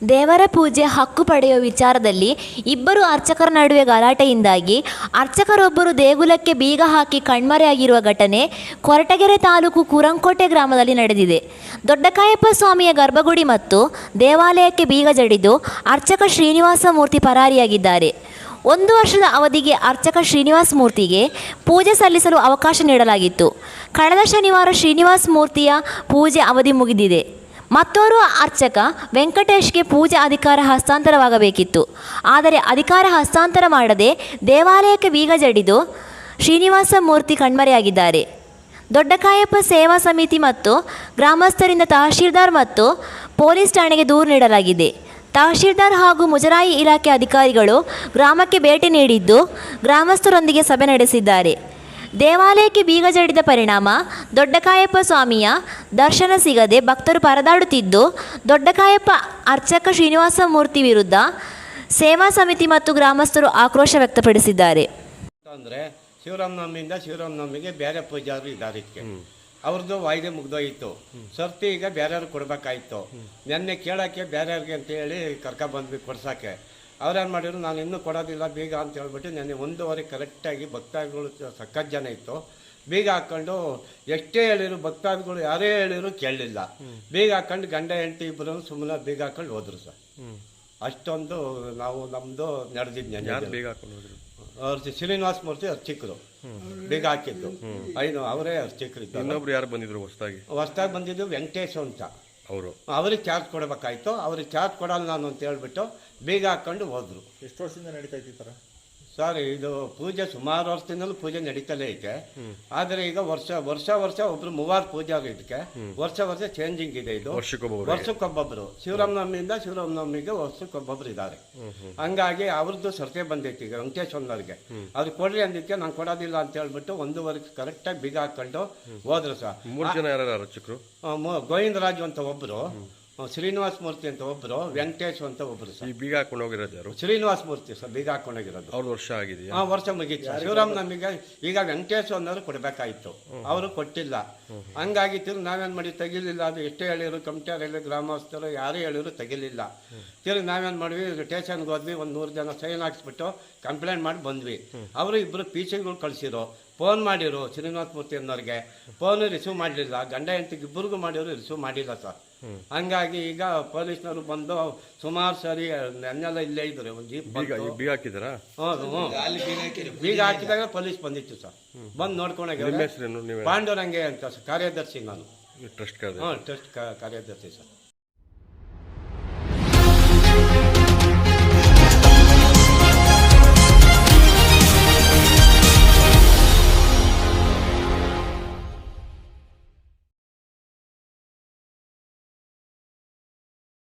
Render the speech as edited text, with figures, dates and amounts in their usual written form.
ದೇವರ ಪೂಜೆ ಹಕ್ಕು ಪಡೆಯುವ ವಿಚಾರದಲ್ಲಿ ಇಬ್ಬರು ಅರ್ಚಕರ ನಡುವೆ ಗಲಾಟೆಯಿಂದಾಗಿ ಅರ್ಚಕರೊಬ್ಬರು ದೇಗುಲಕ್ಕೆ ಬೀಗ ಹಾಕಿ ಕಣ್ಮರೆಯಾಗಿರುವ ಘಟನೆ ಕೊರಟಗೆರೆ ತಾಲೂಕು ಕುರಂಕೋಟೆ ಗ್ರಾಮದಲ್ಲಿ ನಡೆದಿದೆ. ದೊಡ್ಡಕಾಯಪ್ಪ ಸ್ವಾಮಿಯ ಗರ್ಭಗುಡಿ ಮತ್ತು ದೇವಾಲಯಕ್ಕೆ ಬೀಗ ಜಡಿದು ಅರ್ಚಕ ಶ್ರೀನಿವಾಸ ಮೂರ್ತಿ ಪರಾರಿಯಾಗಿದ್ದಾರೆ. 1 ವರ್ಷದ ಅವಧಿಗೆ ಅರ್ಚಕ ಶ್ರೀನಿವಾಸ ಮೂರ್ತಿಗೆ ಪೂಜೆ ಸಲ್ಲಿಸಲು ಅವಕಾಶ ನೀಡಲಾಗಿತ್ತು. ಕಳೆದ ಶನಿವಾರ ಶ್ರೀನಿವಾಸ ಮೂರ್ತಿಯ ಪೂಜೆ ಅವಧಿ ಮುಗಿದಿದೆ. ಮತ್ತೋರ್ವ ಅರ್ಚಕ ವೆಂಕಟೇಶ್ಗೆ ಪೂಜೆ ಅಧಿಕಾರ ಹಸ್ತಾಂತರವಾಗಬೇಕಿತ್ತು. ಆದರೆ ಅಧಿಕಾರ ಹಸ್ತಾಂತರ ಮಾಡದೆ ದೇವಾಲಯಕ್ಕೆ ಬೀಗ ಜಡಿದು ಶ್ರೀನಿವಾಸ ಮೂರ್ತಿ ಕಣ್ಮರೆಯಾಗಿದ್ದಾರೆ. ದೊಡ್ಡಕಾಯಪ್ಪ ಸೇವಾ ಸಮಿತಿ ಮತ್ತು ಗ್ರಾಮಸ್ಥರಿಂದ ತಹಶೀಲ್ದಾರ್ ಮತ್ತು ಪೊಲೀಸ್ ಠಾಣೆಗೆ ದೂರು ನೀಡಲಾಗಿದೆ. ತಹಶೀಲ್ದಾರ್ ಹಾಗೂ ಮುಜರಾಯಿ ಇಲಾಖೆ ಅಧಿಕಾರಿಗಳು ಗ್ರಾಮಕ್ಕೆ ಭೇಟಿ ನೀಡಿದ್ದು ಗ್ರಾಮಸ್ಥರೊಂದಿಗೆ ಸಭೆ ನಡೆಸಿದ್ದಾರೆ. ದೇವಾಲಯಕ್ಕೆ ಬೀಗ ಜಡಿದ ಪರಿಣಾಮ ದೊಡ್ಡಕಾಯಪ್ಪ ಸ್ವಾಮಿಯ ದರ್ಶನ ಸಿಗದೆ ಭಕ್ತರು ಪರದಾಡುತ್ತಿದ್ದು, ದೊಡ್ಡಕಾಯಪ್ಪ ಅರ್ಚಕ ಶ್ರೀನಿವಾಸ ಮೂರ್ತಿ ವಿರುದ್ಧ ಸೇವಾ ಸಮಿತಿ ಮತ್ತು ಗ್ರಾಮಸ್ಥರು ಆಕ್ರೋಶ ವ್ಯಕ್ತಪಡಿಸಿದ್ದಾರೆ. ಅಂದರೆ ಶಿವರಾಮನವಮಿಯಿಂದ ಶಿವರಾಮನವಮಿಗೆ ಬೇರೆ ಪೂಜಾರು ಇದ್ದಾರೆ. ಇದಕ್ಕೆ ಅವ್ರದ್ದು ವಾಯ್ದೆ ಮುಗ್ದೋಗಿತ್ತು. ಸರ್ತಿ ಈಗ ಬೇರೆಯವ್ರಿಗೆ ಕೊಡ್ಬೇಕಾಯ್ತು. ನೆನ್ನೆ ಕೇಳೋಕ್ಕೆ ಬೇರೆಯವ್ರಿಗೆ ಅಂತೇಳಿ ಕರ್ಕೊಬಂದ್ವಿ ಕೊಡ್ಸೋಕ್ಕೆ. ಅವ್ರೇನು ಮಾಡಿದ್ರು, ನಾನು ಇನ್ನೂ ಕೊಡೋದಿಲ್ಲ ಬೀಗ ಅಂತ ಹೇಳ್ಬಿಟ್ಟು ನೆನ್ನೆ 1:15 ಕರೆಕ್ಟಾಗಿ ಭಕ್ತಾದಿಗಳು ಸಖತ್ ಜನ ಇತ್ತು. ಬೀಗ ಹಾಕ್ಕೊಂಡು ಎಷ್ಟೇ ಹೇಳಿರು ಭಕ್ತಾದಿಗಳು ಯಾರೇ ಹೇಳಿರು ಕೇಳಲಿಲ್ಲ. ಬೀಗ ಹಾಕ್ಕೊಂಡು ಗಂಡ ಹೆಂಡತಿ ಇಬ್ಬರು ಸುಮ್ಮನೆ ಬೀಗ ಹಾಕೊಂಡು ಹೋದ್ರು ಸರ್. ಅಷ್ಟೊಂದು ನಾವು ನಮ್ಮದು ನಡೆದಿದ್ದು. ಬೀಗ ಹಾಕೊಂಡು ಹೋದ್ರು ಅವ್ರ ಶ್ರೀನಿವಾಸ ಮೂರ್ತಿ ಅರ್ಚಕರು ಬೀಗ ಹಾಕಿದ್ದು. ಅವರೇ ಅರ್ಚಕರು. ಇನ್ನೊಬ್ರು ಯಾರು ಬಂದಿದ್ರು ಹೊಸ್ದಾಗಿ ಬಂದಿದ್ದು ವೆಂಕಟೇಶ್ ಅಂತ. ಅವ್ರಿಗೆ ಚಾರ್ಜ್ ಕೊಡಬೇಕಾಯ್ತು. ಅವ್ರಿಗೆ ಚಾರ್ಜ್ ಕೊಡಲ್ಲ ನಾನು ಅಂತ ಹೇಳ್ಬಿಟ್ಟು ಬೀಗ ಹಾಕೊಂಡು ಹೋದ್ರು. ಎಷ್ಟು ವರ್ಷದಿಂದ ನಡೀತಾ ಇತ್ತು ಸರ್? ಇದು ಪೂಜೆ ಸುಮಾರು ವರ್ಷದಿಂದಲೂ ಪೂಜೆ ನಡೀತಲೇ ಐತೆ. ಆದರೆ ಈಗ ವರ್ಷ ಒಬ್ರು 3 ಪೂಜಾರು. ಇದಕ್ಕೆ ವರ್ಷ ಚೇಂಜಿಂಗ್ ಇದೆ. ಇದು ವರ್ಷಕ್ಕೊಬ್ಬೊಬ್ರು. ಶಿವರಾಮನವಮಿಯಿಂದ ಶಿವರಾಮನವಮಿಗೆ ವರ್ಷಕ್ಕೊಬ್ಬೊಬ್ರು ಇದ್ದಾರೆ. ಹಂಗಾಗಿ ಅವ್ರದ್ದು ಸರ್ತೆ ಬಂದೈತಿ ಈಗ ವೆಂಕಟೇಶ್ವರನವ್ರಿಗೆ. ಅವ್ರಿಗೆ ಕೊಡ್ರಿ ಅಂದಿದ್ಕೆ ನಾನು ಕೊಡೋದಿಲ್ಲ ಅಂತ ಹೇಳ್ಬಿಟ್ಟು 1:15 ಕರೆಕ್ಟಾಗಿ ಬೀಗ ಹಾಕೊಂಡು ಹೋದ್ರು ಸರ್. 3 ಜನ ಯಾರು ಅರ್ಚಕರು? ಗೋವಿಂದರಾಜು ಅಂತ ಒಬ್ರು, ಶ್ರೀನಿವಾಸ ಮೂರ್ತಿ ಅಂತ ಒಬ್ರು, ವೆಂಕಟೇಶ್ ಅಂತ ಒಬ್ರು ಸರ್. ಬೀಗ ಹಾಕೊಂಡು ಹೋಗಿರೋದು ಯಾರು? ಶ್ರೀನಿವಾಸ ಮೂರ್ತಿ ಸರ್ ಬೀಗ ಹಾಕೊಂಡೋಗಿರೋದು. ಅವ್ರ ವರ್ಷ ಆಗಿದೆಯಾ? ವರ್ಷ ಮುಗೀತು. ಶಿವರಾಮನವಮಿಗೆ ಈಗ ವೆಂಕಟೇಶ್ ಅನ್ನೋರು ಕೊಡಬೇಕಾಯ್ತು, ಅವರು ಕೊಟ್ಟಿಲ್ಲ. ಹಂಗಾಗಿ ತಿರುಗಿ ನಾವೇನು ಮಾಡಿ ತೆಗಿಲಿಲ್ಲ. ಅದು ಎಷ್ಟೇ ಹೇಳಿದ್ರು, ಕಮಿಟಿಯವ್ರು ಹೇಳಿ, ಗ್ರಾಮಸ್ಥರು ಯಾರೇ ಹೇಳಿದ್ರು ತೆಗಿಲಿಲ್ಲ. ತಿರುಗಿ ನಾವೇನು ಮಾಡಿದ್ವಿ, ಸ್ಟೇಷನ್ಗೆ ಹೋದ್ವಿ. 100 ಜನ ಸೈನ್ ಹಾಕ್ಸ್ಬಿಟ್ಟು ಕಂಪ್ಲೇಂಟ್ ಮಾಡಿ ಬಂದ್ವಿ. ಅವರು ಇಬ್ಬರು ಪೀಚೆಗಳು ಕಳಿಸಿರೋ, ಫೋನ್ ಮಾಡಿರು ಶ್ರೀನಿವಾಸ ಮೂರ್ತಿ ಅನ್ನೋರಿಗೆ. ಫೋನು ರಿಸೀವ್ ಮಾಡಲಿಲ್ಲ. ಗಂಡ ಹೆಂಡತಿಗೆ ಇಬ್ಬರಿಗೂ ಮಾಡಿದ್ರು ರಿಸೀವ್ ಮಾಡಿಲ್ಲ ಸರ್. ಹಂಗಾಗಿ ಈಗ ಪೊಲೀಸ್ನವರು ಬಂದು ಸುಮಾರು ಸರಿ ನೆನ್ನೆಲ್ಲ ಇಲ್ಲೇ ಇದ್ರು. ಒಂದು ಜೀಪ್ ಬೀಗ ಹಾಕಿದಾರ? ಬೀಗ ಹಾಕಿದಾಗ ಪೊಲೀಸ್ ಬಂದಿತ್ತು ಸರ್. ಬಂದು ನೋಡ್ಕೊಂಡಾಗ ಪಾಂಡುರಂಗೆ ಅಂತ ಕಾರ್ಯದರ್ಶಿ ನಾನು. ಟ್ರಸ್ಟ್ ಟ್ರಸ್ಟ್ ಕಾರ್ಯದರ್ಶಿ ಸರ್.